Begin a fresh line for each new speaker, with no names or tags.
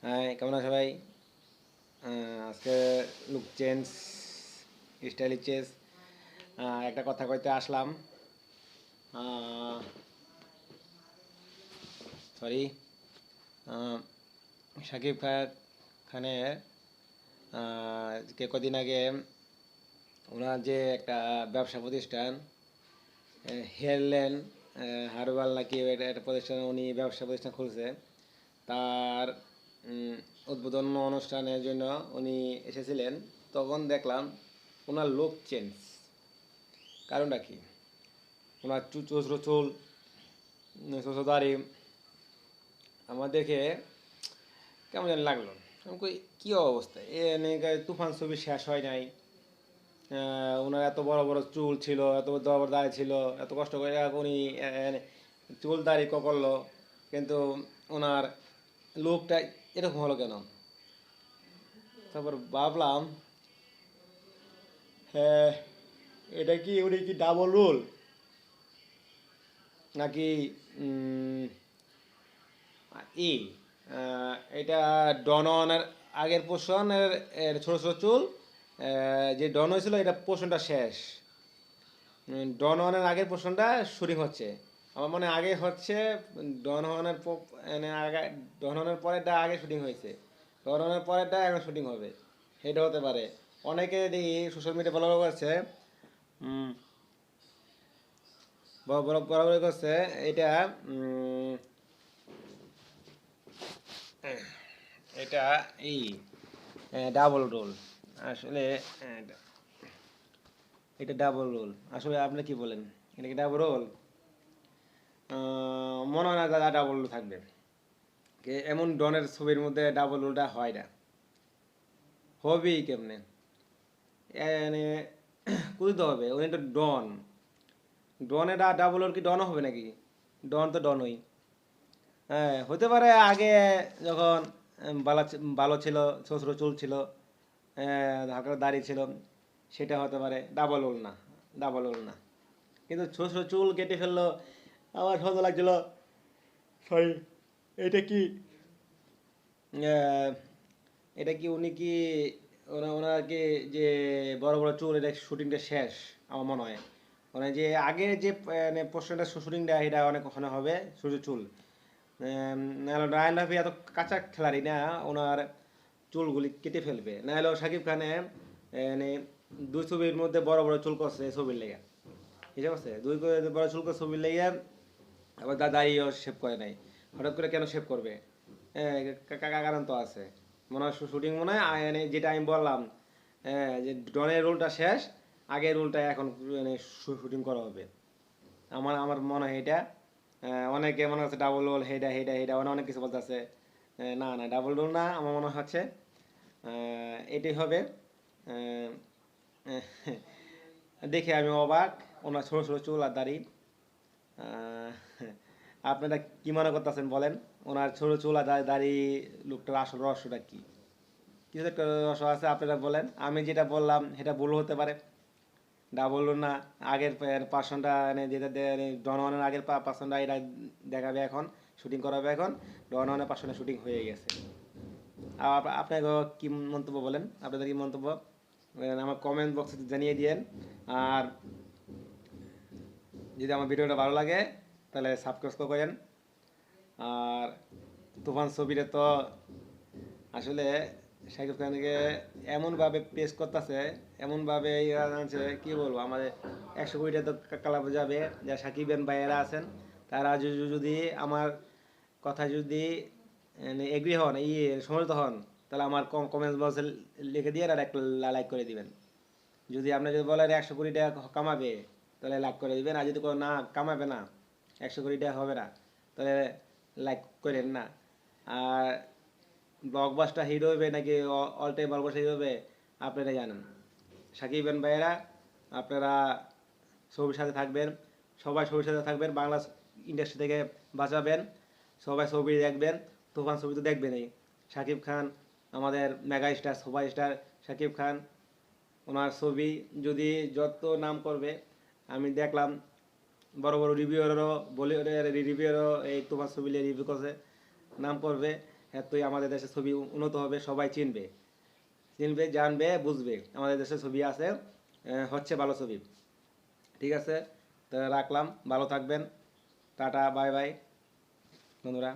হ্যাঁ, কেমন আছো ভাই? আজকে লুক চেঞ্জ, স্টাইল চেঞ্জ, একটা কথা কইতে আসলাম। সরি। শাকিব খানের কদিন আগে ওনার যে একটা ব্যবসা প্রতিষ্ঠান হেয়ারল্যান্ড হার্বাল নাকি একটা প্রতিষ্ঠান, উনি ব্যবসা প্রতিষ্ঠান খুলছে। তার উদ্বোধন অনুষ্ঠানের জন্য উনি এসেছিলেন। তখন দেখলাম ওনার লুক চেঞ্জ। কারণটা কি? ওনার চুচরো চুল, ছোটো দাড়ি আমার দেখে কেমন যেন লাগলো। আমি কই, কী অবস্থা এ তুফান ছবি শেষ হয় নাই। ওনার এত বড় বড় চুল ছিল, এত বড় বড় দাড়ি ছিল, এত কষ্ট করে উনি চুল দাড়ি করলো, কিন্তু ওনার লুকটা এরকম হলো কেন? তারপর ভাবলাম, হ্যাঁ, এটা কি উনি কি ডাবল রোল নাকি উম, ই এটা ডনের আগের পোষণ এর ছোটো ছোটো চুল, যে ডন হয়েছিল এটা পোষণটা শেষ। ডন ওয়ানের আগের পোর্শনটা শুটিং হচ্ছে। আমার মনে হয় আগে হচ্ছে ডন ওয়ানের মানে আগে, ডন ওয়ানের পরেরটা আগে শুটিং হয়েছে, ডন ওয়ানের পরেরটা এখন শুটিং হবে। সেটা হতে পারে। অনেকে দেখি সোশ্যাল মিডিয়া ফলো করছে, উম, বরাবরই করছে এটা। উম, এটা এই ডাবল রোল আসলে। আহ, এটা ডাবল রোল আসলে। আপনি কি বলেন? এটা কি ডাবল রোল? মনে হয় না দাদা ডাবল রোল থাকবে। এমন ডনের ছবির মধ্যে ডাবল রোলটা হয় না, হবেই কেমনে? মানে কুদিতে হবে, উনি তো ডন। ডনে ডাবল রোল কি ডন হবে নাকি? ডন তো ডনই। হ্যাঁ, হতে পারে আগে যখন ভালো ছিল, শ্বশুর চুল ছিল, হালকা দাড়ি ছিল, সেটা হতে পারে। ডাবল রোল না, ডাবল রোল না। কিন্তু শ্বশুর চুল কেটে ফেললো, আমার সন্দেহ লাগছিল। সরি, এটা কি আহ, এটা কি উনি কি ওনার কি যে বড় বড় চুল, এটা শুটিংটা শেষ? আমার মনে হয় মানে যে আগে যে মানে পোর্শনটা শুটিংটা এটা অনেক ওখানে হবে শুধু চুল। রায়ন রাফি এত কাঁচা খেলাড়ি না, ওনার চুলগুলি কেটে ফেলবে। না হলেও শাকিব খানে মানে দুই ছবির মধ্যে বড় বড় চুল করছে এই ছবির লেগে, ঠিক আছে? দুই বড় চুল করছে ছবির লেগে। আবার দাদাইও শেভ করে নাই। হঠাৎ করে কেন শেভ করবে? কারণ তো আছে। মনে হয় শুটিং মনে হয় মানে যেটা আমি বললাম, যে ডনের রোলটা শেষ, আগের রোলটা এখন মানে শুটিং করা হবে। আমার আমার মনে হয় এটা। অনেকে মনে হচ্ছে ডাবল রোল, হেডা হেডা হেডা অনেক কিছু বলতেছে। না না, ডাবল রোল না, আমার মনে হচ্ছে এটাই হবে। আহ, দেখে আমি অবাক। ওনার ছোটো ছোটো চুল আর দাড়ি। আহ, আপনারা কি মনে করতেছেন বলেন? ওনার ছোট চুল আর দাড়ি লোকটার আসল রহস্যটা কি? কিছু একটা রহস্য আছে, আপনারা বলেন। আমি যেটা বললাম সেটা ভুল হতে পারে। ডাবল না, আগের পার্সনটা মানে যেটা ডন ওয়ানের আগের পার্সনটা এটা দেখাবে এখন, শুটিং করাবে এখন। ডন ওয়ানের পার্সনের শুটিং হয়ে গেছে। আর আপনাকে কি মন্তব্য বলেন? আপনাদের কি মন্তব্য আমার কমেন্ট বক্সে জানিয়ে দিয়েন। আর যদি আমার ভিডিওটা ভালো লাগে তাহলে সাবস্ক্রাইব করেন। আর তুফান ছবিটা তো আসলে শাকিব খানকে এমনভাবে পেশ করতেছে, এমনভাবে ইয়া আনছে, কি বলবো? আমাদের 100 কোটিটা তো কালাপ যাবে। যা সাকিবেন ভাইয়েরা আছেন, তারা যদি আমার কথা যদি এগ্রি হন, সমর্থ হন, তাহলে আমার কমেন্টস বক্সে লিখে দিয়ে আর একটা লাইক করে দিবেন। যদি আপনি যদি বলেন 100 কোটি টাকা কামাবে, তাহলে লাইক করে দিবেন। আর যদি না কামাবে না, 100 কোটি টাকা হবে না, তাহলে লাইক করেন না। আর ব্লকবাস্টার হিরো হবে নাকি অল টাইম ব্লকবাস্টার হিরো হবে, আপনারা জানেন। সাকিব খান ভাইয়েরা, আপনারা ছবির সাথে থাকবেন, সবাই ছবির সাথে থাকবেন, বাংলা ইন্ডাস্ট্রি থেকে বাঁচাবেন, সবাই ছবি দেখবেন। তুফান ছবি তো দেখবেনই। সাকিব খান আমাদের mega star, super star Shakib Khan. ওনার ছবি যদি যত নাম করবে, আমি দেখলাম বড় বড় রিভিউয়ারও, বলিউডের রিভিউয়ারও এই তুফান ছবি রিভিউ করছে, নাম করবে। হ্যাঁ তুই আমাদের দেশের ছবি উন্নত হবে, সবাই চিনবে, চিনবে জানবে বুঝবে আমাদের দেশে ছবি আছে, হচ্ছে ভালো ছবি। ঠিক আছে, তো রাখলাম, ভালো থাকবেন, টাটা বাই বাই বন্ধুরা।